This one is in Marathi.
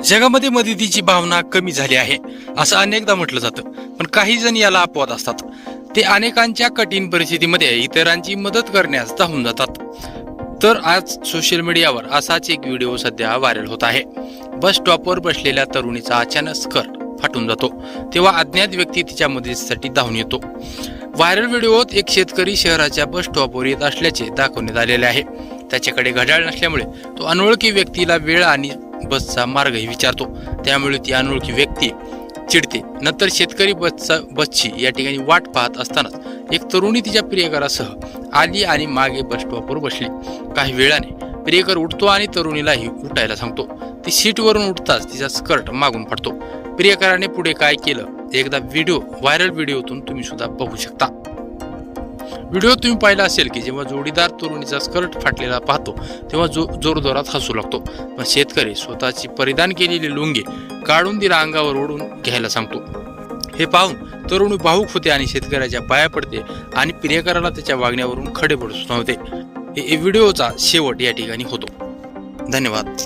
जगामध्ये मदतीची भावना कमी झाली आहे असं अनेकदा म्हटलं जातं, पण काही जण याला अपवाद असतात. ते अनेकांच्या कठीण परिस्थितीमध्ये इतरांची मदत करण्यास धावून जातात. तर आज सोशल मीडियावर असाच एक व्हिडिओ सध्या व्हायरल होत आहे. बस स्टॉपवर बसलेल्या तरुणीचा अचानक स्कर्ट फाटून जातो, तेव्हा अज्ञात व्यक्ती तिच्या मदतीसाठी धावून येतो. व्हायरल व्हिडिओत एक शेतकरी शहराच्या बस स्टॉपवर येत असल्याचे दाखवण्यात आलेले आहे. त्याच्याकडे घड्याळ नसल्यामुळे तो अनोळखी व्यक्तीला वेळ आणि बसचा मार्गही विचारतो. त्यामुळे ती अनोळखी व्यक्ती चिडते. नंतर शेतकरी बसची या ठिकाणी वाट पाहत असतानाच एक तरुणी तिच्या प्रियकरासह आली आणि मागे बस स्टॉपवर बसली. काही वेळाने प्रियकर उठतो आणि तरुणीलाही उठायला सांगतो. ती सीटवरून उठताच तिचा स्कर्ट मागून फाटतो. प्रियकराने पुढे काय केलं एकदा व्हायरल व्हिडिओतून तुम्ही सुद्धा बघू शकता. व्हिडिओ तुम्ही पाहिला असेल की जेव्हा जोडीदार तरुणीचा स्कर्ट फाटलेला पाहतो तेव्हा जोरजोरात हसू लागतो. पण शेतकरी स्वतःची परिधान केलेली लुंगी काढून तिला अंगावर ओढून घ्यायला सांगतो. हे पाहून तरुणी भावूक होते आणि शेतकऱ्याच्या पाया पडते आणि प्रियकराला त्याच्या वागण्यावरून खडे पडत होते. हे व्हिडिओचा शेवट या ठिकाणी होतो. धन्यवाद.